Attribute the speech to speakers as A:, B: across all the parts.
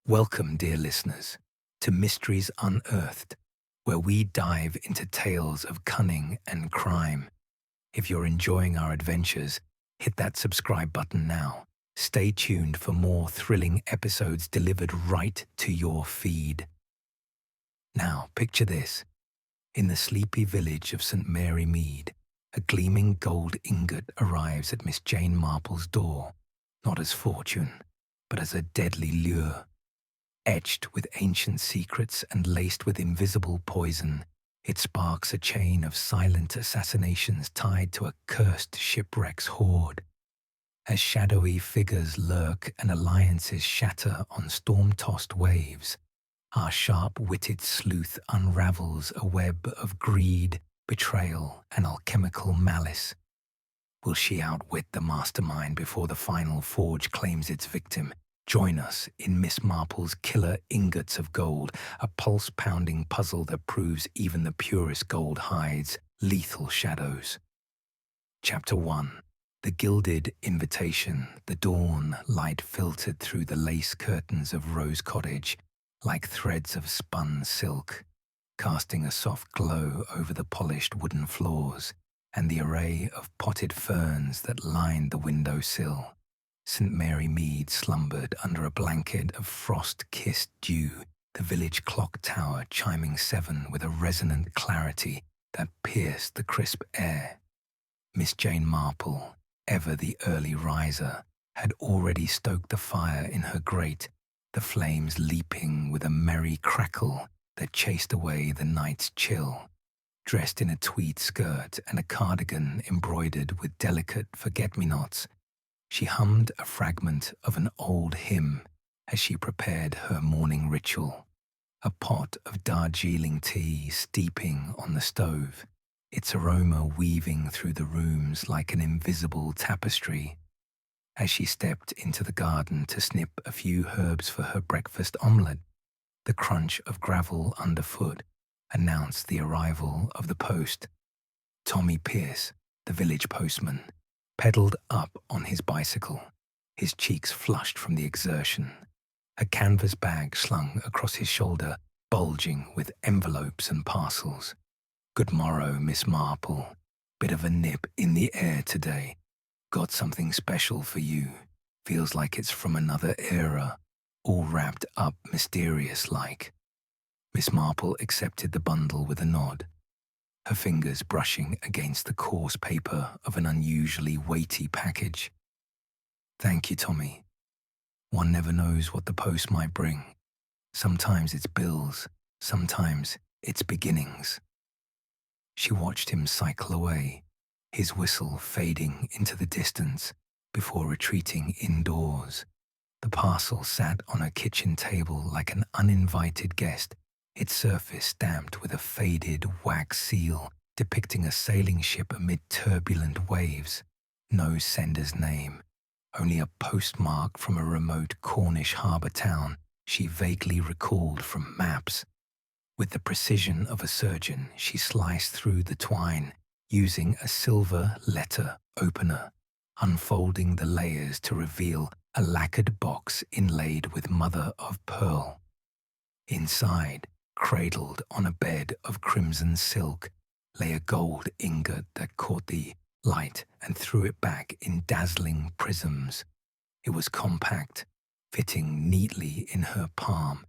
A: Welcome, dear listeners, to Mysteries Unearthed, where we dive into tales of cunning and crime. If you're enjoying our adventures, hit that subscribe button now. Stay tuned for more thrilling episodes delivered right to your feed. Now, picture this. In the sleepy village of St. Mary Mead, a gleaming gold ingot arrives at Miss Jane Marple's door, not as fortune, but as a deadly lure. Etched with ancient secrets and laced with invisible poison, it sparks a chain of silent assassinations tied to a cursed shipwreck's hoard. As shadowy figures lurk and alliances shatter on storm-tossed waves, our sharp-witted sleuth unravels a web of greed, betrayal, and alchemical malice. Will she outwit the mastermind before the final forge claims its victim? Join us in Miss Marple's Killer Ingots of Gold, a pulse-pounding puzzle that proves even the purest gold hides lethal shadows. Chapter 1. The Gilded Invitation. The dawn light filtered through the lace curtains of Rose Cottage like threads of spun silk, casting a soft glow over the polished wooden floors and the array of potted ferns that lined the window-sill. St. Mary Mead slumbered under a blanket of frost-kissed dew, the village clock tower chiming 7 with a resonant clarity that pierced the crisp air. Miss Jane Marple, ever the early riser, had already stoked the fire in her grate, the flames leaping with a merry crackle that chased away the night's chill. Dressed in a tweed skirt and a cardigan embroidered with delicate forget-me-nots, she hummed a fragment of an old hymn as she prepared her morning ritual, a pot of Darjeeling tea steeping on the stove, its aroma weaving through the rooms like an invisible tapestry. As she stepped into the garden to snip a few herbs for her breakfast omelette, the crunch of gravel underfoot announced the arrival of the post. Tommy Pierce, the village postman, pedaled up on his bicycle, his cheeks flushed from the exertion, a canvas bag slung across his shoulder, bulging with envelopes and parcels. "Good morrow, Miss Marple. Bit of a nip in the air today. Got something special for you. Feels like it's from another era, all wrapped up mysterious-like." Miss Marple accepted the bundle with a nod, her fingers brushing against the coarse paper of an unusually weighty package. "Thank you, Tommy. One never knows what the post might bring. Sometimes it's bills, sometimes it's beginnings." She watched him cycle away, his whistle fading into the distance before retreating indoors. The parcel sat on her kitchen table like an uninvited guest, its surface stamped with a faded wax seal depicting a sailing ship amid turbulent waves. No sender's name, only a postmark from a remote Cornish harbour town she vaguely recalled from maps. With the precision of a surgeon, she sliced through the twine, using a silver letter opener, unfolding the layers to reveal a lacquered box inlaid with mother of pearl. Inside, cradled on a bed of crimson silk, lay a gold ingot that caught the light and threw it back in dazzling prisms. It was compact, fitting neatly in her palm,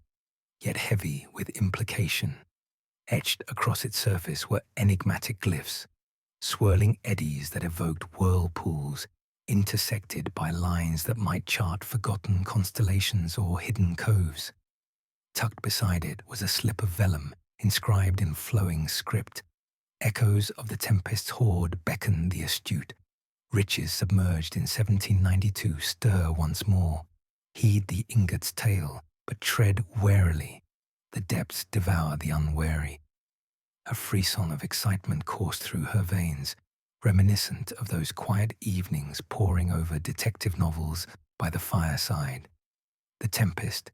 A: yet heavy with implication. Etched across its surface were enigmatic glyphs, swirling eddies that evoked whirlpools, intersected by lines that might chart forgotten constellations or hidden coves. Tucked beside it was a slip of vellum inscribed in flowing script. Echoes of the Tempest's hoard beckon the astute. Riches submerged in 1792 stir once more. Heed the ingot's tale, but tread warily. The depths devour the unwary. A frisson of excitement coursed through her veins, reminiscent of those quiet evenings poring over detective novels by the fireside. The Tempest.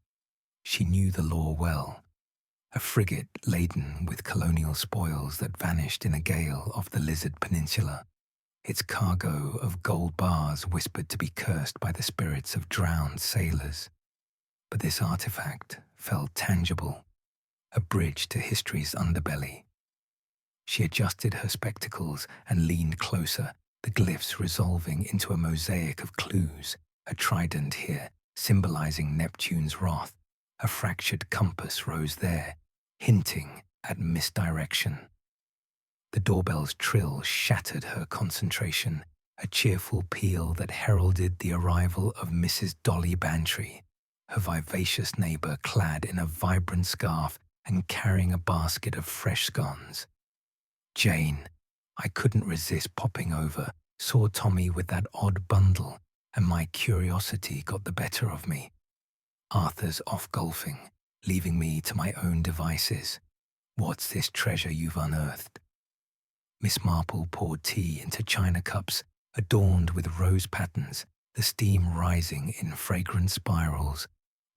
A: She knew the law well. A frigate laden with colonial spoils that vanished in a gale off the Lizard Peninsula. Its cargo of gold bars whispered to be cursed by the spirits of drowned sailors. But this artifact felt tangible, a bridge to history's underbelly. She adjusted her spectacles and leaned closer, the glyphs resolving into a mosaic of clues, a trident here, symbolizing Neptune's wrath. A fractured compass rose there, hinting at misdirection. The doorbell's trill shattered her concentration, a cheerful peal that heralded the arrival of Mrs. Dolly Bantry, her vivacious neighbor clad in a vibrant scarf and carrying a basket of fresh scones. Jane, I couldn't resist popping over, saw Tommy with that odd bundle, and my curiosity got the better of me. Arthur's off golfing, leaving me to my own devices. What's this treasure you've unearthed? Miss Marple poured tea into china cups adorned with rose patterns, the steam rising in fragrant spirals.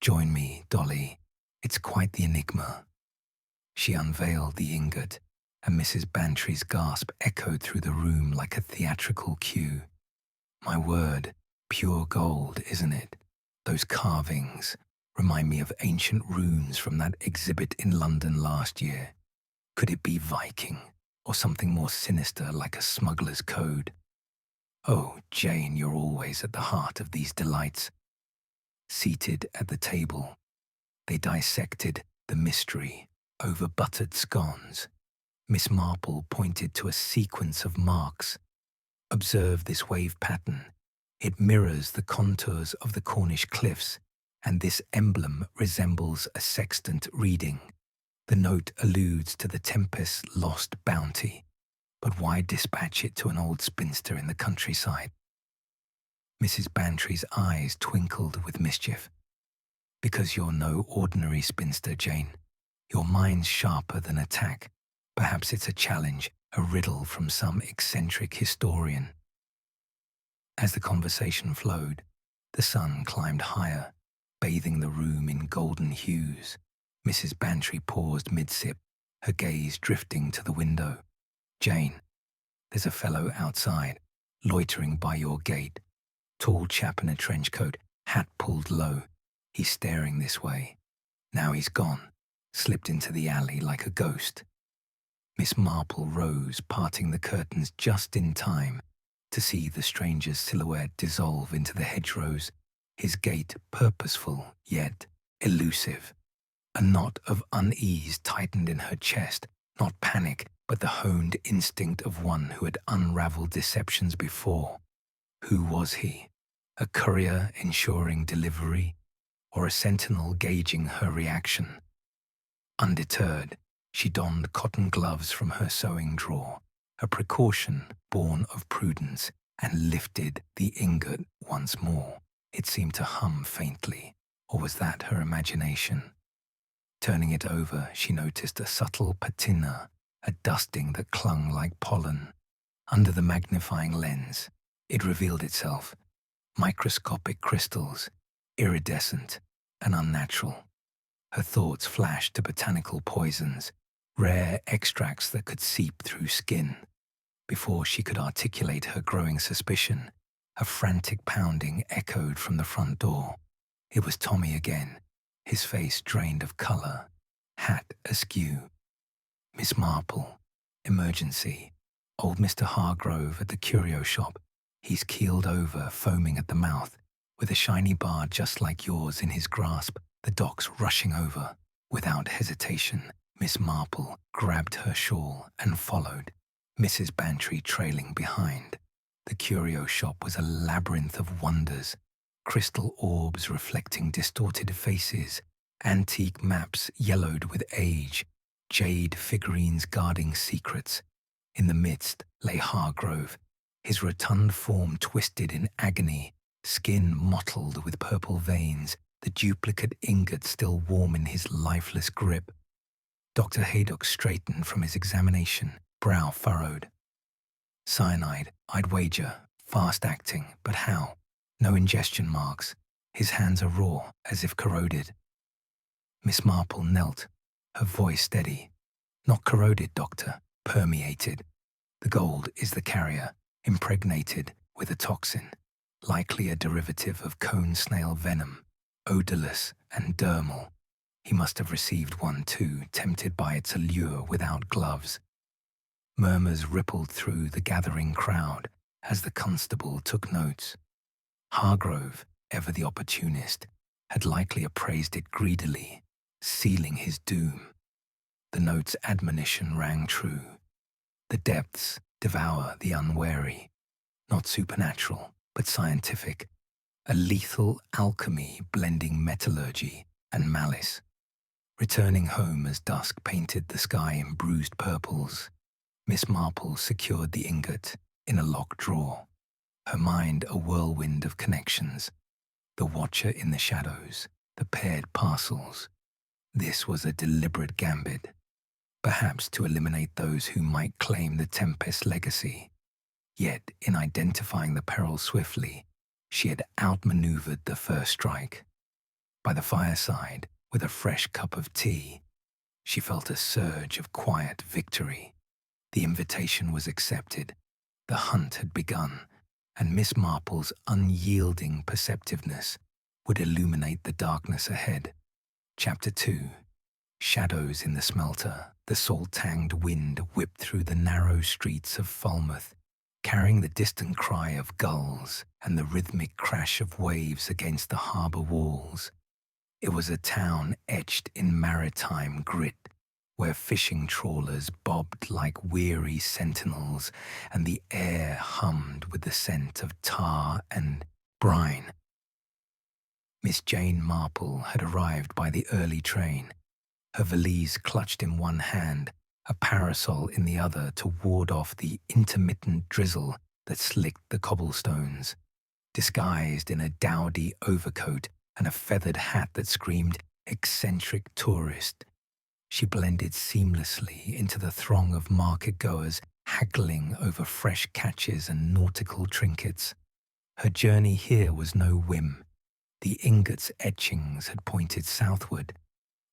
A: Join me, Dolly. It's quite the enigma. She unveiled the ingot, and Mrs. Bantry's gasp echoed through the room like a theatrical cue. My word, pure gold, isn't it? Those carvings remind me of ancient runes from that exhibit in London last year. Could it be Viking, or something more sinister like a smuggler's code? Oh, Jane, you're always at the heart of these delights. Seated at the table, they dissected the mystery over buttered scones. Miss Marple pointed to a sequence of marks. Observe this wave pattern. It mirrors the contours of the Cornish cliffs, and this emblem resembles a sextant reading. The note alludes to the Tempest's lost bounty, but why dispatch it to an old spinster in the countryside? Mrs. Bantry's eyes twinkled with mischief. Because you're no ordinary spinster, Jane. Your mind's sharper than a tack. Perhaps it's a challenge, a riddle from some eccentric historian. As the conversation flowed, the sun climbed higher, bathing the room in golden hues. Mrs. Bantry paused mid-sip, her gaze drifting to the window. Jane, there's a fellow outside, loitering by your gate. Tall chap in a trench coat, hat pulled low. He's staring this way. Now he's gone, slipped into the alley like a ghost. Miss Marple rose, parting the curtains just in time to see the stranger's silhouette dissolve into the hedgerows, his gait purposeful yet elusive. A knot of unease tightened in her chest, not panic, but the honed instinct of one who had unraveled deceptions before. Who was he? A courier ensuring delivery, or a sentinel gauging her reaction? Undeterred, she donned cotton gloves from her sewing drawer, a precaution born of prudence, and lifted the ingot once more. It seemed to hum faintly, or was that her imagination? Turning it over, she noticed a subtle patina, a dusting that clung like pollen. Under the magnifying lens, it revealed itself, microscopic crystals, iridescent and unnatural. Her thoughts flashed to botanical poisons, rare extracts that could seep through skin. Before she could articulate her growing suspicion, a frantic pounding echoed from the front door. It was Tommy again, his face drained of colour, hat askew. Miss Marple, emergency. Old Mr. Hargrove at the curio shop. He's keeled over, foaming at the mouth, with a shiny bar just like yours in his grasp, the doc's rushing over. Without hesitation, Miss Marple grabbed her shawl and followed, Mrs. Bantry trailing behind. The curio shop was a labyrinth of wonders, crystal orbs reflecting distorted faces, antique maps yellowed with age, jade figurines guarding secrets. In the midst lay Hargrove, his rotund form twisted in agony, skin mottled with purple veins, the duplicate ingot still warm in his lifeless grip. Dr. Haydock straightened from his examination, brow furrowed. Cyanide, I'd wager, fast-acting, but how? No ingestion marks. His hands are raw, as if corroded. Miss Marple knelt, her voice steady. Not corroded, doctor, permeated. The gold is the carrier, impregnated with a toxin, likely a derivative of cone snail venom. odorless and dermal. He must have received one too, tempted by its allure without gloves. Murmurs rippled through the gathering crowd as the constable took notes. Hargrove, ever the opportunist, had likely appraised it greedily, sealing his doom. The note's admonition rang true. The depths devour the unwary. Not supernatural, but scientific. A lethal alchemy blending metallurgy and malice. Returning home as dusk painted the sky in bruised purples, Miss Marple secured the ingot in a locked drawer, her mind a whirlwind of connections. The watcher in the shadows, the paired parcels. This was a deliberate gambit, perhaps to eliminate those who might claim the Tempest legacy. Yet, in identifying the peril swiftly, she had outmaneuvered the first strike. By the fireside, with a fresh cup of tea, she felt a surge of quiet victory. The invitation was accepted, the hunt had begun, and Miss Marple's unyielding perceptiveness would illuminate the darkness ahead. Chapter 2. Shadows in the smelter. The salt-tanged wind whipped through the narrow streets of Falmouth, carrying the distant cry of gulls and the rhythmic crash of waves against the harbour walls. It was a town etched in maritime grit, where fishing trawlers bobbed like weary sentinels and the air hummed with the scent of tar and brine. Miss Jane Marple had arrived by the early train, her valise clutched in one hand, a parasol in the other to ward off the intermittent drizzle that slicked the cobblestones. Disguised in a dowdy overcoat and a feathered hat that screamed eccentric tourist, she blended seamlessly into the throng of market-goers haggling over fresh catches and nautical trinkets. Her journey here was no whim. The Ingots etchings had pointed southward,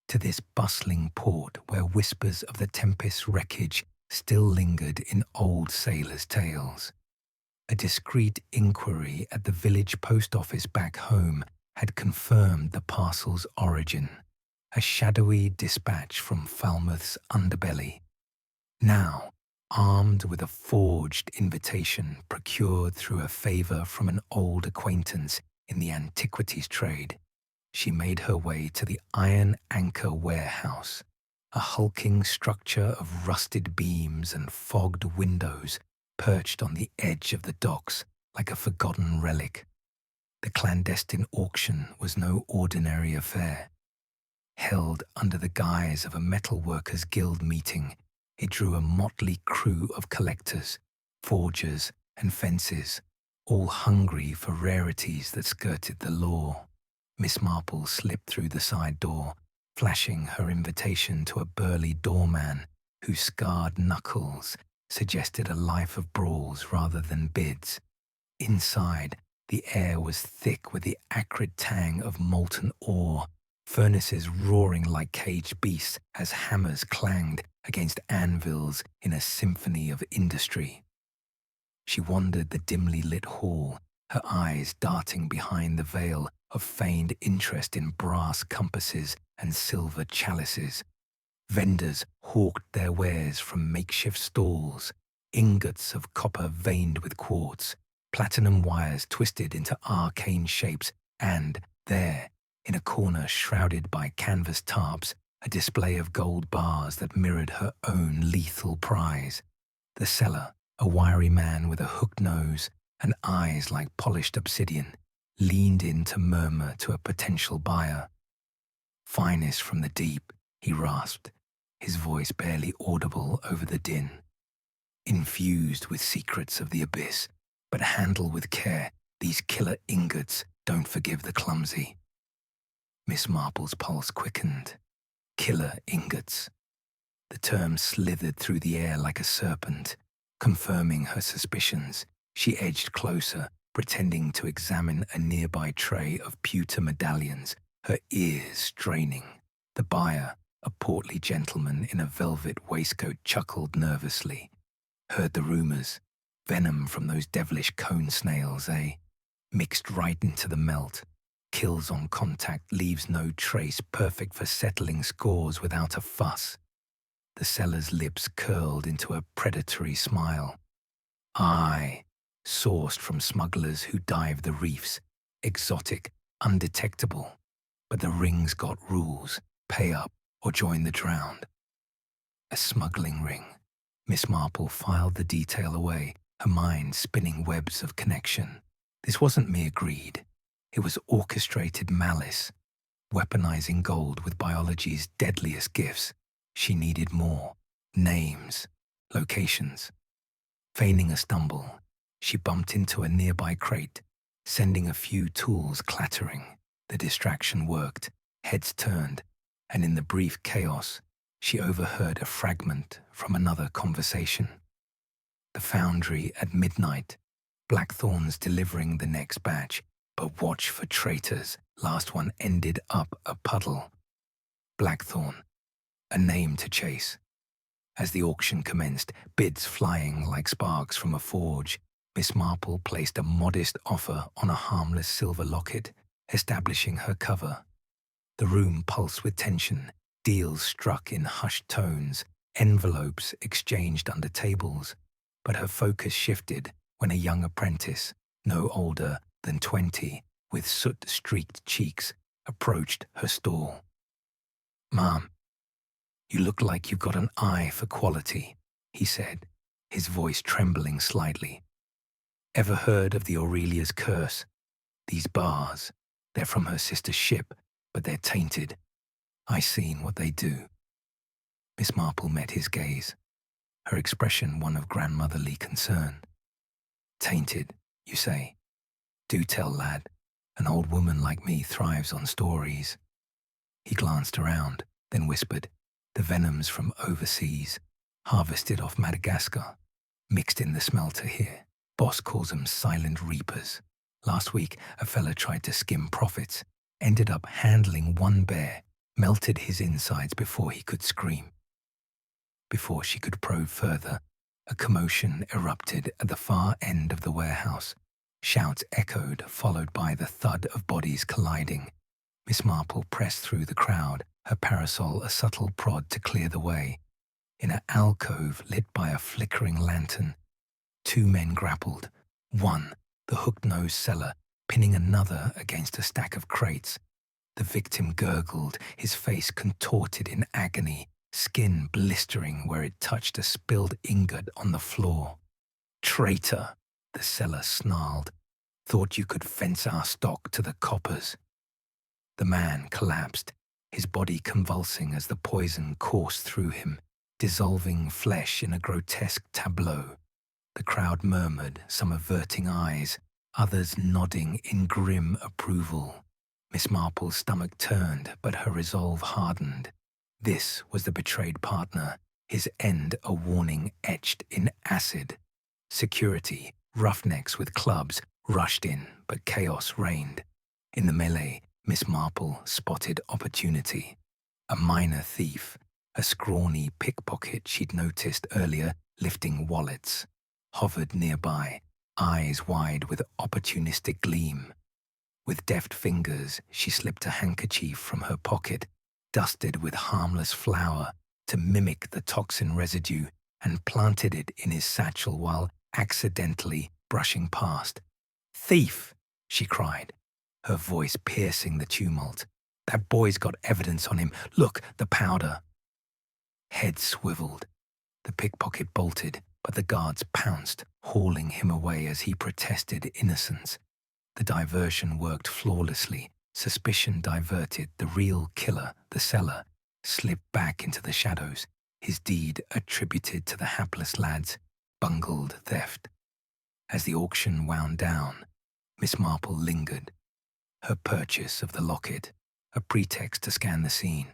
A: to this bustling port where whispers of the Tempest's wreckage still lingered in old sailors' tales. A discreet inquiry at the village post office back home had confirmed the parcel's origin, a shadowy dispatch from Falmouth's underbelly. Now, armed with a forged invitation procured through a favour from an old acquaintance in the antiquities trade, she made her way to the Iron Anchor Warehouse, a hulking structure of rusted beams and fogged windows perched on the edge of the docks like a forgotten relic. The clandestine auction was no ordinary affair. Held under the guise of a metalworkers' guild meeting, it drew a motley crew of collectors, forgers, and fences, all hungry for rarities that skirted the law. Miss Marple slipped through the side door, flashing her invitation to a burly doorman whose scarred knuckles suggested a life of brawls rather than bids. Inside, the air was thick with the acrid tang of molten ore, furnaces roaring like caged beasts as hammers clanged against anvils in a symphony of industry. She wandered the dimly lit hall, her eyes darting behind the veil of feigned interest in brass compasses and silver chalices. Vendors hawked their wares from makeshift stalls, ingots of copper veined with quartz, platinum wires twisted into arcane shapes, and there, in a corner shrouded by canvas tarps, a display of gold bars that mirrored her own lethal prize. The seller, a wiry man with a hooked nose and eyes like polished obsidian, leaned in to murmur to a potential buyer. "Finest from the deep," he rasped, his voice barely audible over the din. "Infused with secrets of the abyss, but handle with care. These killer ingots don't forgive the clumsy." Miss Marple's pulse quickened. Killer ingots. The term slithered through the air like a serpent, confirming her suspicions. She edged closer, pretending to examine a nearby tray of pewter medallions, her ears straining. The buyer, a portly gentleman in a velvet waistcoat, chuckled nervously. "Heard the rumours. Venom from those devilish cone snails, eh? Mixed right into the melt. Kills on contact, leaves no trace, perfect for settling scores without a fuss. The seller's lips curled into a predatory smile. I, sourced from smugglers who dive the reefs, exotic, undetectable. But the ring's got rules: pay up or join the drowned. A smuggling ring. Miss Marple filed the detail away, her mind spinning webs of connection. This wasn't mere greed. It was orchestrated malice, weaponizing gold with biology's deadliest gifts. She needed more. Names, locations. Feigning a stumble, she bumped into a nearby crate, sending a few tools clattering. The distraction worked, heads turned, and in the brief chaos, she overheard a fragment from another conversation. The foundry at midnight, Blackthorn's delivering the next batch, but watch for traitors. Last one ended up a puddle. Blackthorn, a name to chase. As the auction commenced, bids flying like sparks from a forge, Miss Marple placed a modest offer on a harmless silver locket, establishing her cover. The room pulsed with tension, deals struck in hushed tones, envelopes exchanged under tables. But her focus shifted when a young apprentice, no older than 20, with soot-streaked cheeks, approached her stall. "Ma'am, you look like you've got an eye for quality," he said, his voice trembling slightly. "Ever heard of the Aurelia's curse? These bars, they're from her sister's ship, but they're tainted. I seen what they do." Miss Marple met his gaze, her expression one of grandmotherly concern. "Tainted, you say? Do tell, lad. An old woman like me thrives on stories." He glanced around, then whispered, "The venoms from overseas, harvested off Madagascar, mixed in the smelter here. Boss calls 'em silent reapers. Last week, a fella tried to skim profits, ended up handling one bear, melted his insides before he could scream." Before she could probe further, a commotion erupted at the far end of the warehouse. Shouts echoed, followed by the thud of bodies colliding. Miss Marple pressed through the crowd, her parasol a subtle prod to clear the way. In an alcove lit by a flickering lantern, two men grappled. One, the hook-nosed seller, pinning another against a stack of crates. The victim gurgled, his face contorted in agony, skin blistering where it touched a spilled ingot on the floor. "Traitor," the seller snarled. "Thought you could fence our stock to the coppers." The man collapsed, his body convulsing as the poison coursed through him, dissolving flesh in a grotesque tableau. The crowd murmured, some averting eyes, others nodding in grim approval. Miss Marple's stomach turned, but her resolve hardened. This was the betrayed partner, his end a warning etched in acid. Security, roughnecks with clubs, rushed in, but chaos reigned. In the melee, Miss Marple spotted opportunity. A minor thief, a scrawny pickpocket she'd noticed earlier lifting wallets, hovered nearby, eyes wide with opportunistic gleam. With deft fingers, she slipped a handkerchief from her pocket, dusted with harmless flour to mimic the toxin residue, and planted it in his satchel while accidentally brushing past. "Thief!" she cried, her voice piercing the tumult. "That boy's got evidence on him. Look, the powder." Head swiveled. The pickpocket bolted, but the guards pounced, hauling him away as he protested innocence. The diversion worked flawlessly. Suspicion diverted. The real killer, the seller, slipped back into the shadows, his deed attributed to the hapless lad's bungled theft. As the auction wound down, Miss Marple lingered, her purchase of the locket a pretext to scan the scene.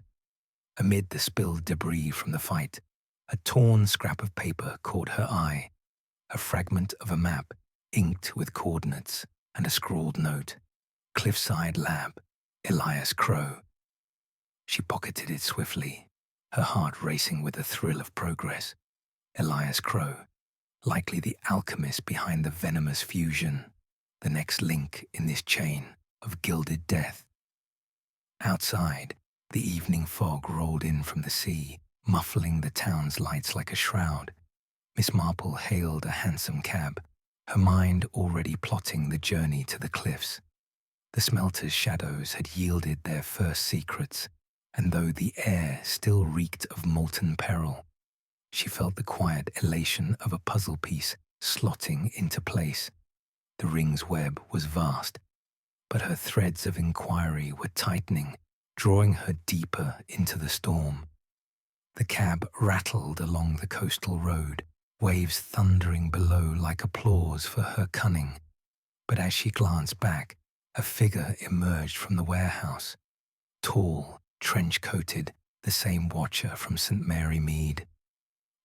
A: Amid the spilled debris from the fight, a torn scrap of paper caught her eye, a fragment of a map inked with coordinates and a scrawled note, "Cliffside Lab, Elias Crow." She pocketed it swiftly, her heart racing with the thrill of progress. Elias Crow, likely the alchemist behind the venomous fusion, the next link in this chain. of gilded death. Outside, the evening fog rolled in from the sea, muffling the town's lights like a shroud. Miss Marple hailed a hansom cab, her mind already plotting the journey to the cliffs. The smelter's shadows had yielded their first secrets, and though the air still reeked of molten peril, she felt the quiet elation of a puzzle piece slotting into place. The ring's web was vast, but her threads of inquiry were tightening, drawing her deeper into the storm. The cab rattled along the coastal road, waves thundering below like applause for her cunning. But as she glanced back, a figure emerged from the warehouse. Tall, trench-coated, the same watcher from St. Mary Mead.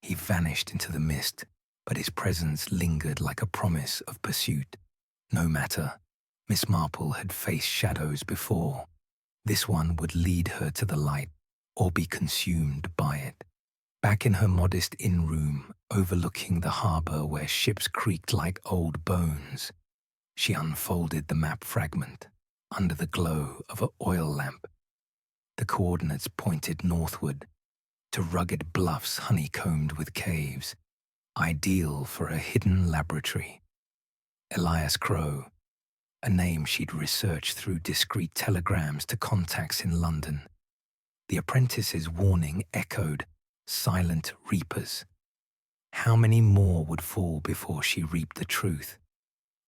A: He vanished into the mist, but his presence lingered like a promise of pursuit. No matter, Miss Marple had faced shadows before. This one would lead her to the light, or be consumed by it. Back in her modest inn-room, overlooking the harbour where ships creaked like old bones, she unfolded the map fragment under the glow of an oil lamp. The coordinates pointed northward, to rugged bluffs honeycombed with caves, ideal for a hidden laboratory. Elias Crowe, a name she'd researched through discreet telegrams to contacts in London. The apprentice's warning echoed, silent reapers. How many more would fall before she reaped the truth?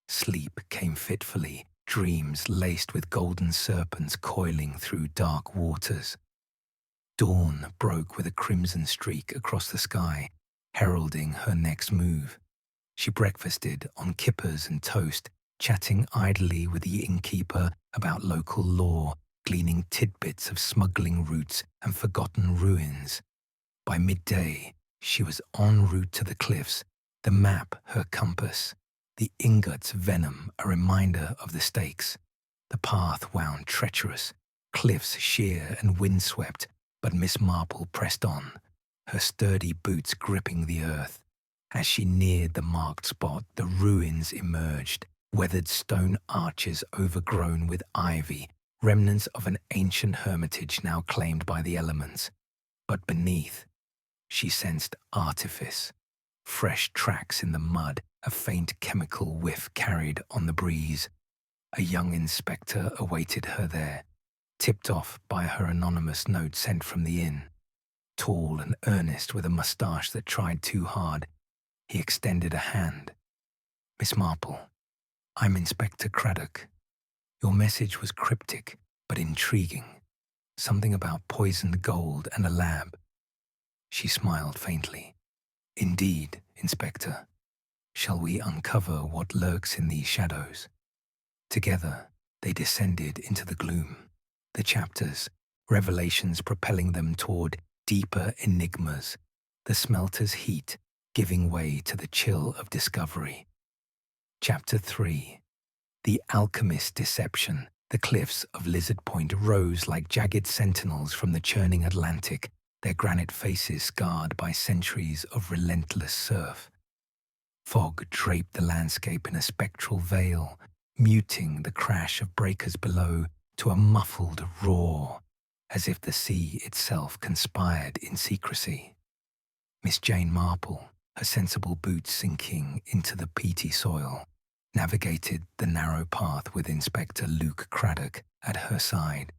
A: Sleep came fitfully, dreams laced with golden serpents coiling through dark waters. Dawn broke with a crimson streak across the sky, heralding her next move. She breakfasted on kippers and toast, chatting idly with the innkeeper about local law, gleaning tidbits of smuggling routes and forgotten ruins. By midday, she was en route to the cliffs, the map her compass, the Ingots' venom a reminder of the stakes. The path wound treacherous, cliffs sheer and windswept, but Miss Marple pressed on, her sturdy boots gripping the earth. As she neared the marked spot, the ruins emerged, weathered stone arches overgrown with ivy, remnants of an ancient hermitage now claimed by the elements. But beneath, she sensed artifice, fresh tracks in the mud, a faint chemical whiff carried on the breeze. A young inspector awaited her there, tipped off by her anonymous note sent from the inn. Tall and earnest with a moustache that tried too hard, he extended a hand. "Miss Marple, I'm Inspector Craddock. Your message was cryptic, but intriguing. Something about poisoned gold and a lab." She smiled faintly. "Indeed, Inspector. Shall we uncover what lurks in these shadows?" Together, they descended into the gloom. The chapters, revelations propelling them toward deeper enigmas, the smelter's heat giving way to the chill of discovery. Chapter 3. The alchemist's deception. The cliffs of Lizard Point rose like jagged sentinels from the churning Atlantic, their granite faces scarred by centuries of relentless surf. Fog draped the landscape in a spectral veil, muting the crash of breakers below to a muffled roar, as if the sea itself conspired in secrecy. Miss Jane Marple, her sensible boots sinking into the peaty soil, navigated the narrow path with Inspector Luke Craddock at her side.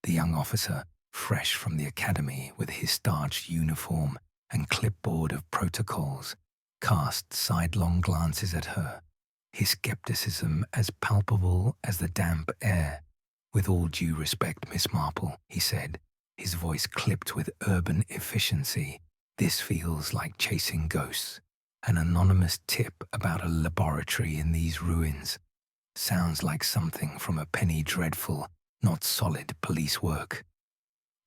A: The young officer, fresh from the academy with his starched uniform and clipboard of protocols, cast sidelong glances at her, his skepticism as palpable as the damp air. "With all due respect, Miss Marple," he said, his voice clipped with urban efficiency, "this feels like chasing ghosts. An anonymous tip about a laboratory in these ruins sounds like something from a penny dreadful, not solid police work."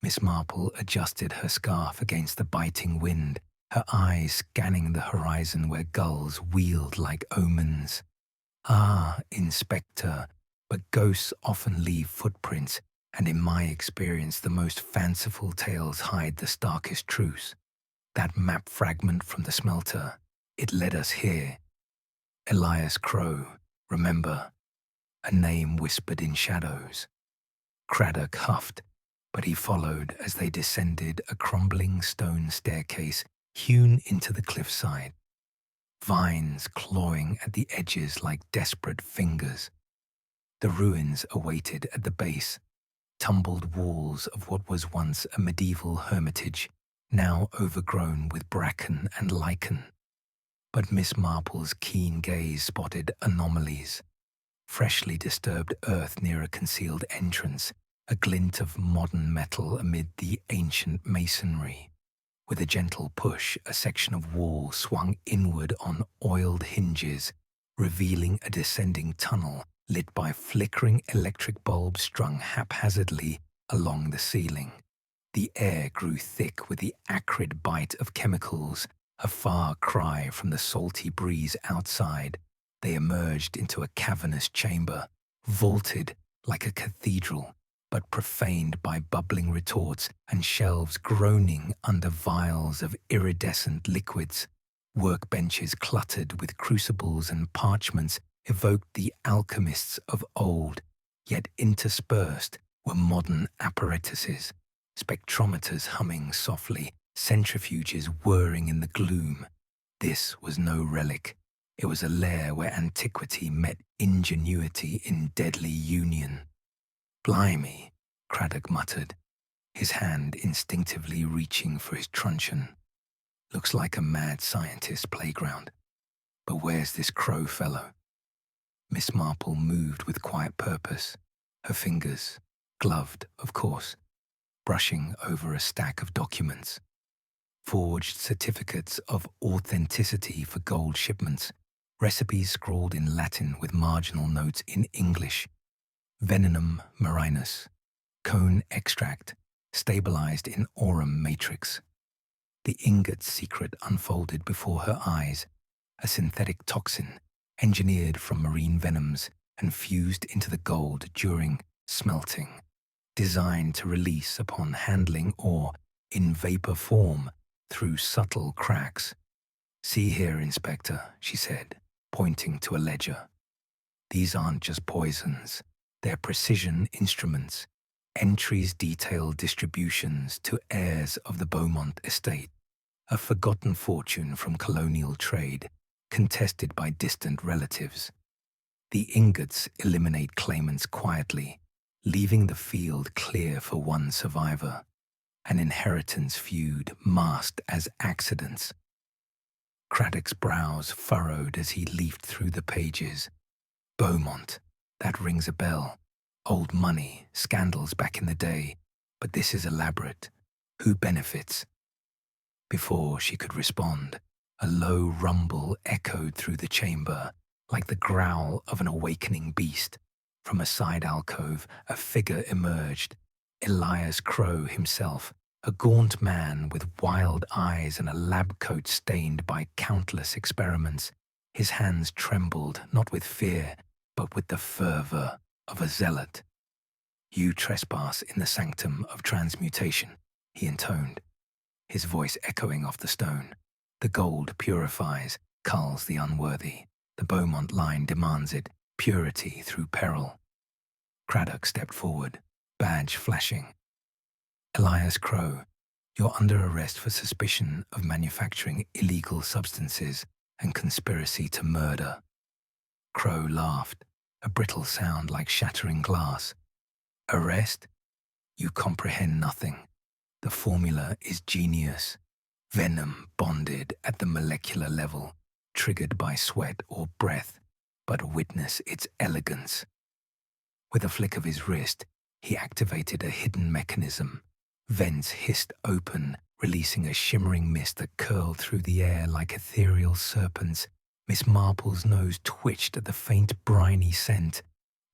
A: Miss Marple adjusted her scarf against the biting wind, her eyes scanning the horizon where gulls wheeled like omens. "Ah, Inspector, but ghosts often leave footprints, and in my experience the most fanciful tales hide the starkest truths. That map fragment from the smelter, it led us here. Elias Crowe, remember? a name whispered in shadows. Craddock huffed, but he followed as they descended a crumbling stone staircase hewn into the cliffside, vines clawing at the edges like desperate fingers. The ruins awaited at the base, tumbled walls of what was once a medieval hermitage, now overgrown with bracken and lichen. But Miss Marple's keen gaze spotted anomalies. Freshly disturbed earth near a concealed entrance, a glint of modern metal amid the ancient masonry. With a gentle push, a section of wall swung inward on oiled hinges, revealing a descending tunnel lit by flickering electric bulbs strung haphazardly along the ceiling. The air grew thick with the acrid bite of chemicals, a far cry from the salty breeze outside. They emerged into a cavernous chamber, vaulted like a cathedral, but profaned by bubbling retorts and shelves groaning under vials of iridescent liquids. Workbenches cluttered with crucibles and parchments evoked the alchemists of old, yet interspersed were modern apparatuses, spectrometers humming softly, centrifuges whirring in the gloom. This was no relic. It was a lair where antiquity met ingenuity in deadly union. "Blimey," Craddock muttered, his hand instinctively reaching for his truncheon. "Looks like a mad scientist's playground. But where's this Crow fellow?" Miss Marple moved with quiet purpose, her fingers, gloved, of course, brushing over a stack of documents. Forged certificates of authenticity for gold shipments, recipes scrawled in Latin with marginal notes in English. Venenum marinus, cone extract, stabilized in aurum matrix. The Ingots secret unfolded before her eyes, a synthetic toxin engineered from marine venoms and fused into the gold during smelting, designed to release upon handling or, in vapor form, through subtle cracks. "See here, Inspector," she said, pointing to a ledger. "These aren't just poisons. They're precision instruments. Entries detail distributions to heirs of the Beaumont estate, a forgotten fortune from colonial trade, contested by distant relatives. The Ingots eliminate claimants quietly, leaving the field clear for one survivor. An inheritance feud masked as accidents." Craddock's brows furrowed as he leafed through the pages. Beaumont, that rings a bell. Old money, scandals back in the day. But this is elaborate. Who benefits? Before she could respond, a low rumble echoed through the chamber, like the growl of an awakening beast. From a side alcove, a figure emerged. Elias Crow himself, a gaunt man with wild eyes and a lab coat stained by countless experiments. His hands trembled, not with fear, but with the fervor of a zealot. "You trespass in the sanctum of transmutation," he intoned, his voice echoing off the stone. "The gold purifies, culls the unworthy. The Beaumont line demands it, purity through peril." Craddock stepped forward, badge flashing. "Elias Crow, you're under arrest for suspicion of manufacturing illegal substances and conspiracy to murder." Crow laughed, a brittle sound like shattering glass. "Arrest? You comprehend nothing. The formula is genius. Venom bonded at the molecular level, triggered by sweat or breath, but witness its elegance." With a flick of his wrist, he activated a hidden mechanism. Vents hissed open, releasing a shimmering mist that curled through the air like ethereal serpents. Miss Marple's nose twitched at the faint briny scent,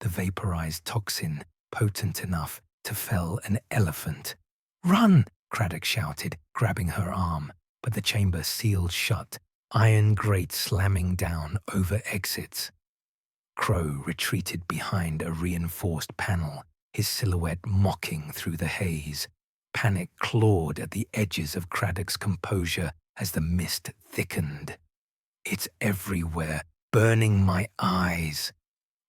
A: the vaporized toxin potent enough to fell an elephant. "Run!" Craddock shouted, grabbing her arm, but the chamber sealed shut, iron grates slamming down over exits. Crow retreated behind a reinforced panel, his silhouette mocking through the haze. Panic clawed at the edges of Craddock's composure as the mist thickened. "It's everywhere, burning my eyes."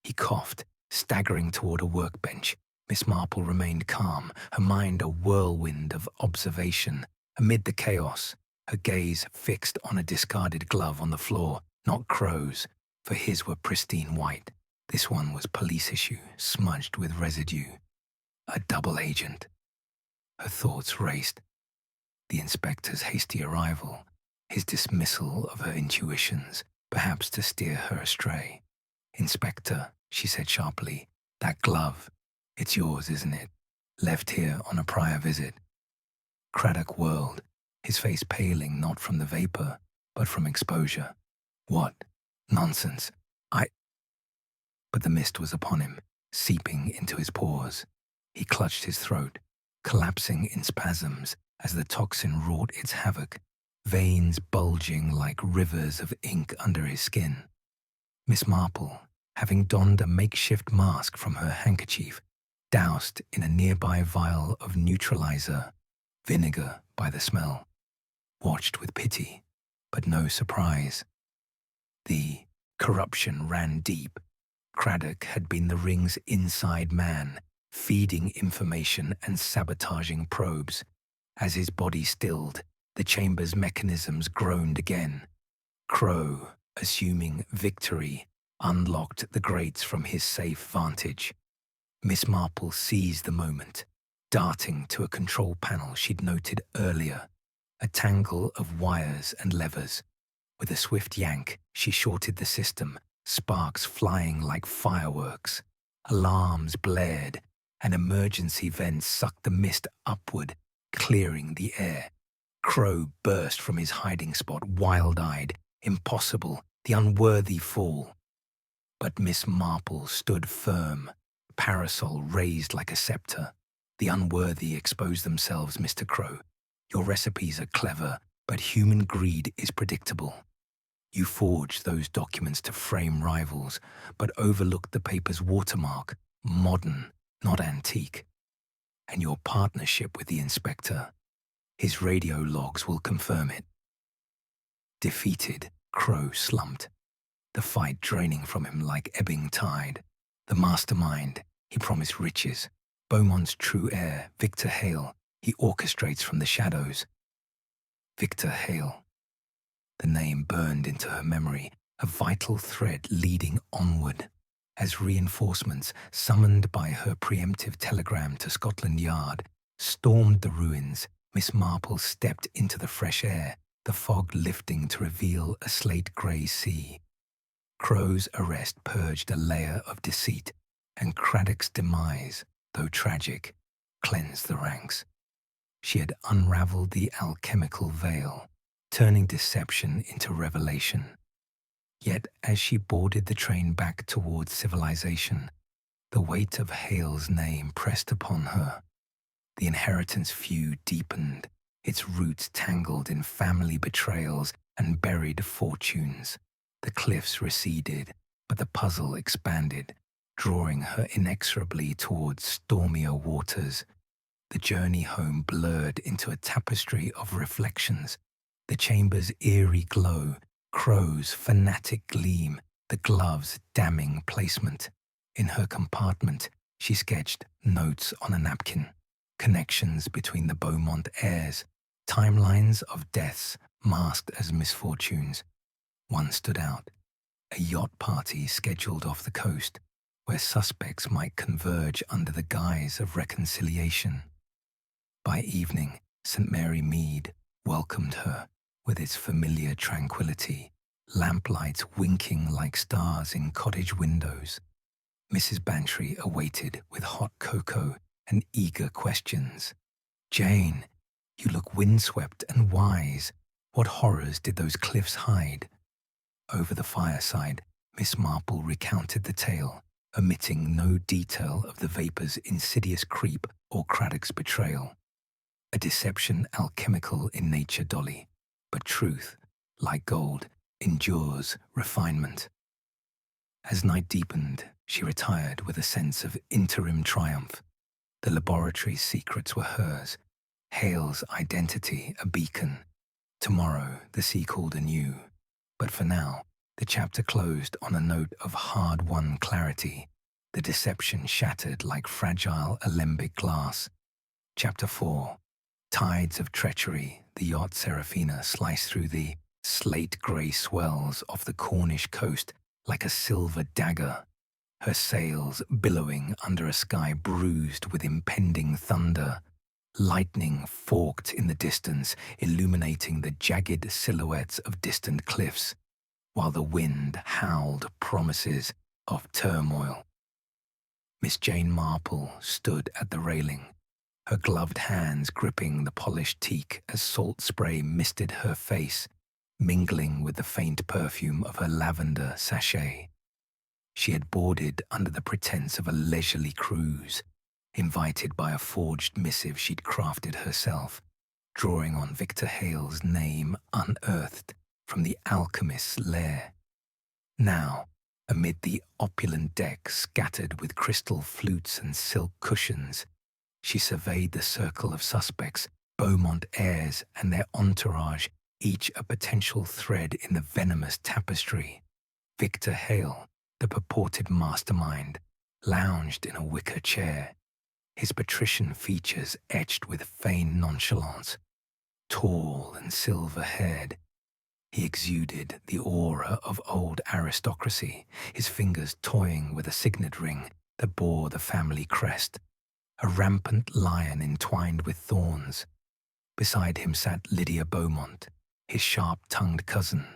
A: He coughed, Staggering toward a workbench, Miss Marple remained calm, her mind a whirlwind of observation. Amid the chaos, her gaze fixed on a discarded glove on the floor, not Crow's, for his were pristine white. This one was police issue, smudged with residue. A double agent. Her thoughts raced. The inspector's hasty arrival, his dismissal of her intuitions, perhaps to steer her astray. "Inspector," she said sharply, "that glove, it's yours, isn't it? Left here on a prior visit." Craddock whirled, his face paling not from the vapor, but from exposure. "What? Nonsense. But the mist was upon him, seeping into his pores. He clutched his throat, collapsing in spasms as the toxin wrought its havoc, veins bulging like rivers of ink under his skin. Miss Marple, having donned a makeshift mask from her handkerchief, doused in a nearby vial of neutralizer, vinegar by the smell, watched with pity, but no surprise. The corruption ran deep. Craddock had been the ring's inside man, feeding information and sabotaging probes. As his body stilled, the chamber's mechanisms groaned again. Crow, assuming victory, unlocked the grates from his safe vantage. Miss Marple seized the moment, darting to a control panel she'd noted earlier, a tangle of wires and levers. With a swift yank, she shorted the system, sparks flying like fireworks. Alarms blared, and emergency vents sucked the mist upward, clearing the air. Crow burst from his hiding spot, wild-eyed. Impossible, the unworthy fall. But Miss Marple stood firm, parasol raised like a scepter. "The unworthy expose themselves, Mr. Crow. Your recipes are clever, but human greed is predictable. You forged those documents to frame rivals, but overlooked the paper's watermark, modern, not antique. And your partnership with the inspector, his radio logs will confirm it." Defeated, Crow slumped, the fight draining from him like ebbing tide. The mastermind, he promised riches. Beaumont's true heir, Victor Hale, he orchestrates from the shadows. Victor Hale. The name burned into her memory, a vital thread leading onward. As reinforcements, summoned by her preemptive telegram to Scotland Yard, stormed the ruins, Miss Marple stepped into the fresh air, the fog lifting to reveal a slate-grey sea. Crow's arrest purged a layer of deceit, and Craddock's demise, though tragic, cleansed the ranks. She had unraveled the alchemical veil, turning deception into revelation. Yet as she boarded the train back towards civilization, the weight of Hale's name pressed upon her. The inheritance feud deepened, its roots tangled in family betrayals and buried fortunes. The cliffs receded, but the puzzle expanded, drawing her inexorably towards stormier waters. The journey home blurred into a tapestry of reflections. The chamber's eerie glow, Crow's fanatic gleam, the glove's damning placement. In her compartment, she sketched notes on a napkin, connections between the Beaumont heirs, timelines of deaths masked as misfortunes. One stood out, a yacht party scheduled off the coast, where suspects might converge under the guise of reconciliation. By evening, St. Mary Mead welcomed her with its familiar tranquility, lamplights winking like stars in cottage windows. Mrs. Bantry awaited with hot cocoa and eager questions. "Jane, you look windswept and wise. What horrors did those cliffs hide?" Over the fireside, Miss Marple recounted the tale, omitting no detail of the vapor's insidious creep or Craddock's betrayal. A deception alchemical in nature, Dolly, but truth, like gold, endures refinement. As night deepened, she retired with a sense of interim triumph. The laboratory's secrets were hers, Hale's identity a beacon. Tomorrow the sea called anew, but for now the chapter closed on a note of hard-won clarity. the deception shattered like fragile alembic glass. Chapter 4. Tides of treachery. The yacht Seraphina sliced through the slate-grey swells off the Cornish coast like a silver dagger, her sails billowing under a sky bruised with impending thunder. Lightning forked in the distance, illuminating the jagged silhouettes of distant cliffs, while the wind howled promises of turmoil. Miss Jane Marple stood at the railing, her gloved hands gripping the polished teak as salt spray misted her face, mingling with the faint perfume of her lavender sachet. She had boarded under the pretense of a leisurely cruise, invited by a forged missive she'd crafted herself, drawing on Victor Hale's name unearthed from the alchemist's lair. Now, amid the opulent deck scattered with crystal flutes and silk cushions, she surveyed the circle of suspects, Beaumont heirs and their entourage, each a potential thread in the venomous tapestry. Victor Hale, the purported mastermind, lounged in a wicker chair, his patrician features etched with feigned nonchalance. Tall and silver-haired, he exuded the aura of old aristocracy, his fingers toying with a signet ring that bore the family crest, a rampant lion entwined with thorns. Beside him sat Lydia Beaumont, his sharp-tongued cousin,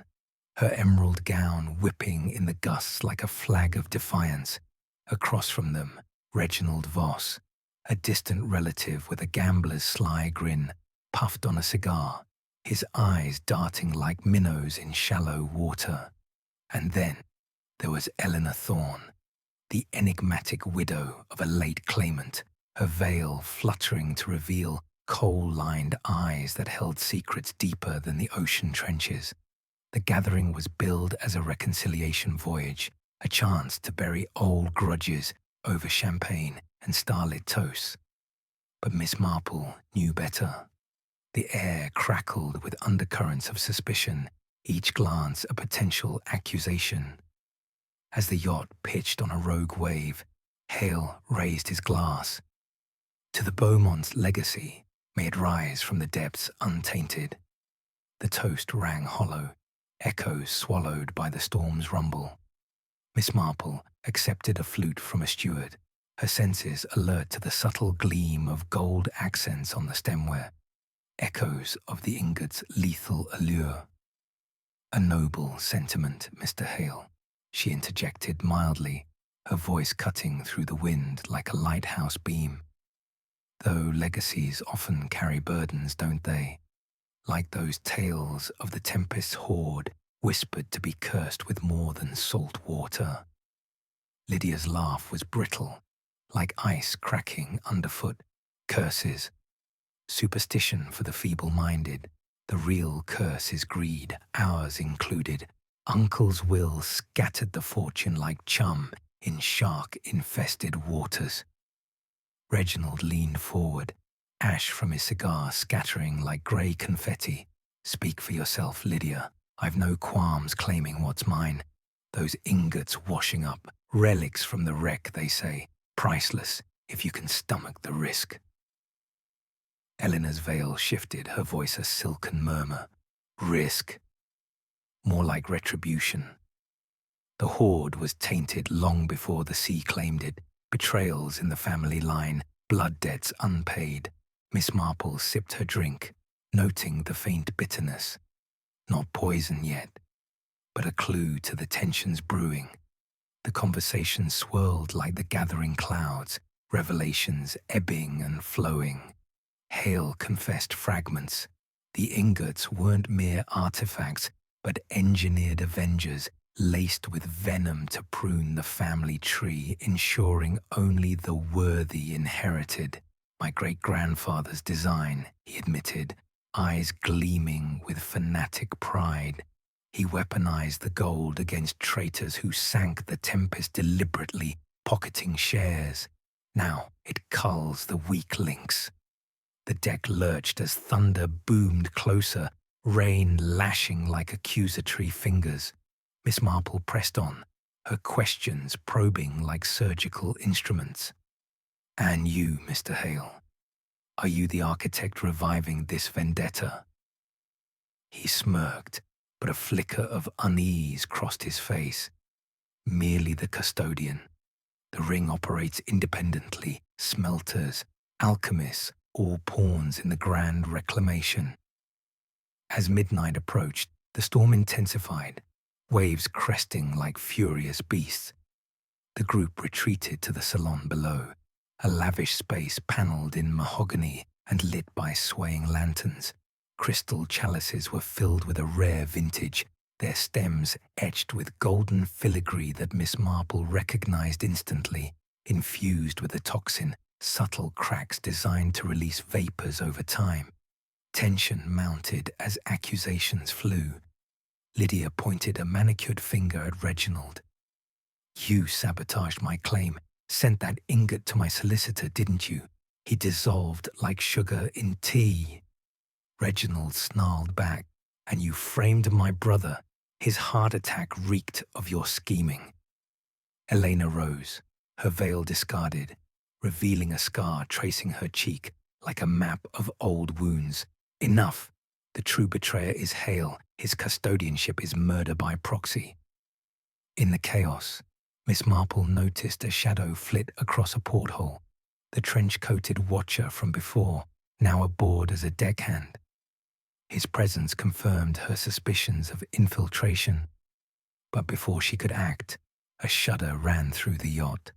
A: her emerald gown whipping in the gusts like a flag of defiance. Across from them, Reginald Voss, a distant relative with a gambler's sly grin, puffed on a cigar, his eyes darting like minnows in shallow water. And then there was Eleanor Thorne, the enigmatic widow of a late claimant, her veil fluttering to reveal coal-lined eyes that held secrets deeper than the ocean trenches. The gathering was billed as a reconciliation voyage, a chance to bury old grudges over champagne and starlit toasts. But Miss Marple knew better. The air crackled with undercurrents of suspicion, each glance a potential accusation. As the yacht pitched on a rogue wave, Hale raised his glass. To the Beaumont's legacy, may it rise from the depths untainted. The toast rang hollow, echoes swallowed by the storm's rumble. Miss Marple accepted a flute from a steward, her senses alert to the subtle gleam of gold accents on the stemware, echoes of the ingot's lethal allure. "A noble sentiment, Mr. Hale," she interjected mildly, her voice cutting through the wind like a lighthouse beam. "Though legacies often carry burdens, don't they? Like those tales of the tempest's horde, whispered to be cursed with more than salt water." Lydia's laugh was brittle, like ice cracking underfoot. "Curses. Superstition for the feeble-minded. The real curse is greed, ours included. Uncle's will scattered the fortune like chum in shark-infested waters." Reginald leaned forward, ash from his cigar scattering like grey confetti. "Speak for yourself, Lydia. I've no qualms claiming what's mine. Those ingots washing up, relics from the wreck, they say. Priceless, if you can stomach the risk." Eleanor's veil shifted, her voice a silken murmur. "Risk? More like retribution." The hoard was tainted long before the sea claimed it. Betrayals in the family line, blood debts unpaid. Miss Marple sipped her drink, noting the faint bitterness. Not poison yet, but a clue to the tensions brewing. The conversation swirled like the gathering clouds, revelations ebbing and flowing. Hale confessed fragments. The ingots weren't mere artifacts, but engineered avengers, laced with venom to prune the family tree, ensuring only the worthy inherited. "My great-grandfather's design," he admitted, eyes gleaming with fanatic pride. "He weaponized the gold against traitors who sank the Tempest deliberately, pocketing shares. Now it culls the weak links." The deck lurched as thunder boomed closer, rain lashing like accusatory fingers. Miss Marple pressed on, her questions probing like surgical instruments. "And you, Mr. Hale, are you the architect reviving this vendetta?" He smirked, but a flicker of unease crossed his face. "Merely the custodian. The ring operates independently. Smelters, alchemists, all pawns in the grand reclamation." As midnight approached, the storm intensified, waves cresting like furious beasts. The group retreated to the salon below, a lavish space panelled in mahogany and lit by swaying lanterns. Crystal chalices were filled with a rare vintage, their stems etched with golden filigree that Miss Marple recognized instantly, infused with a toxin, subtle cracks designed to release vapors over time. Tension mounted as accusations flew. Lydia pointed a manicured finger at Reginald. "You sabotaged my claim, sent that ingot to my solicitor, didn't you? He dissolved like sugar in tea." Reginald snarled back. "And you framed my brother. His heart attack reeked of your scheming." Elena rose, her veil discarded, revealing a scar tracing her cheek like a map of old wounds. "Enough! The true betrayer is Hale. His custodianship is murder by proxy." In the chaos, Miss Marple noticed a shadow flit across a porthole, the trench-coated watcher from before, now aboard as a deckhand. His presence confirmed her suspicions of infiltration. But before she could act, a shudder ran through the yacht.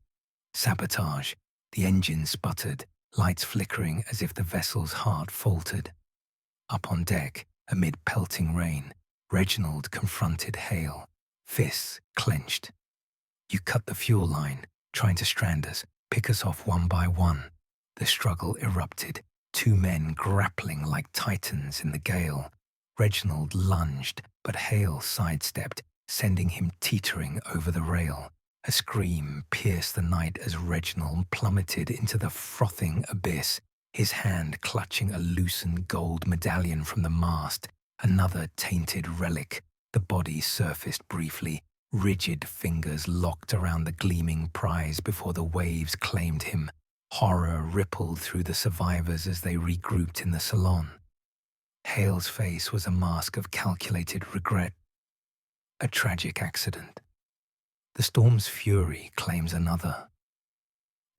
A: Sabotage. The engine sputtered, lights flickering as if the vessel's heart faltered. Up on deck, amid pelting rain, Reginald confronted Hale, fists clenched. "You cut the fuel line, trying to strand us, pick us off one by one." The struggle erupted, two men grappling like titans in the gale. Reginald lunged, but Hale sidestepped, sending him teetering over the rail. A scream pierced the night as Reginald plummeted into the frothing abyss, his hand clutching a loosened gold medallion from the mast, another tainted relic. The body surfaced briefly, rigid fingers locked around the gleaming prize before the waves claimed him. Horror rippled through the survivors as they regrouped in the salon. Hale's face was a mask of calculated regret. A tragic accident. The storm's fury claims another.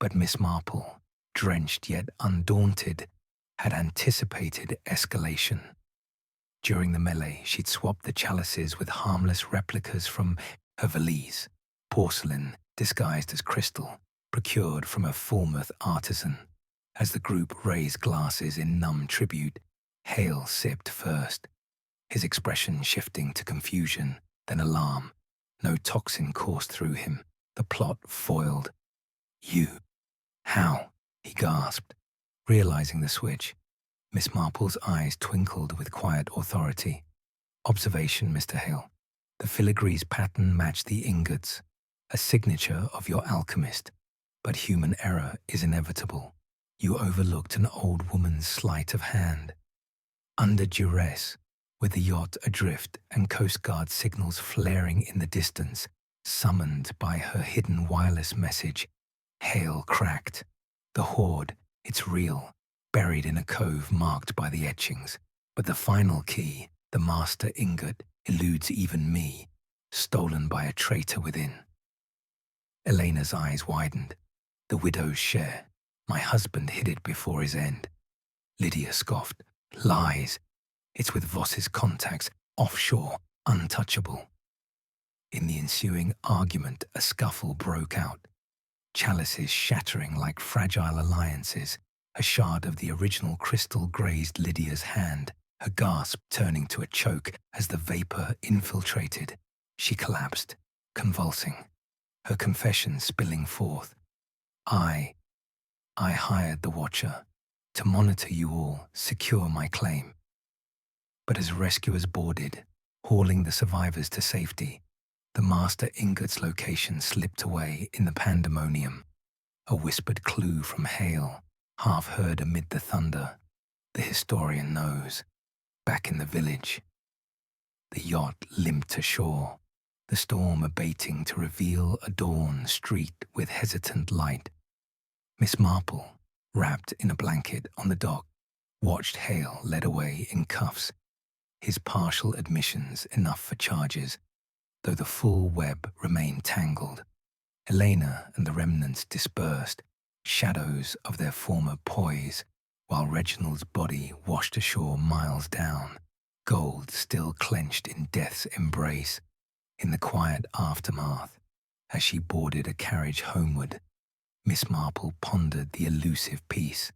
A: But Miss Marple, drenched yet undaunted, had anticipated escalation. During the melee, she'd swapped the chalices with harmless replicas from her valise, porcelain disguised as crystal, procured from a Falmouth artisan. As the group raised glasses in numb tribute, Hale sipped first, his expression shifting to confusion, then alarm. No toxin coursed through him, the plot foiled. "You? How?" he gasped, realizing the switch. Miss Marple's eyes twinkled with quiet authority. "Observation, Mr. Hale. The filigree's pattern matched the ingots, a signature of your alchemist. But human error is inevitable. You overlooked an old woman's sleight of hand. Under duress, with the yacht adrift and Coast Guard signals flaring in the distance, summoned by her hidden wireless message, Hale cracked. The hoard, it's real, buried in a cove marked by the etchings. But the final key, the master ingot, eludes even me, stolen by a traitor within." Elena's eyes widened. "The widow's share. My husband hid it before his end." Lydia scoffed. "Lies. It's with Voss's contacts, offshore, untouchable." In the ensuing argument, a scuffle broke out. Chalices shattering like fragile alliances. A shard of the original crystal grazed Lydia's hand, her gasp turning to a choke as the vapor infiltrated. She collapsed, convulsing, her confession spilling forth. I hired the Watcher to monitor you all, secure my claim." But as rescuers boarded, hauling the survivors to safety, the master ingot's location slipped away in the pandemonium. A whispered clue from Hale, half heard amid the thunder. The historian knows. Back in the village. The yacht limped to shore, the storm abating to reveal a dawn streaked with hesitant light. Miss Marple, wrapped in a blanket on the dock, watched Hale led away in cuffs, his partial admissions enough for charges, though the full web remained tangled. Elena and the remnants dispersed, shadows of their former poise, while Reginald's body washed ashore miles down, gold still clenched in death's embrace. In the quiet aftermath, as she boarded a carriage homeward, Miss Marple pondered the elusive peace.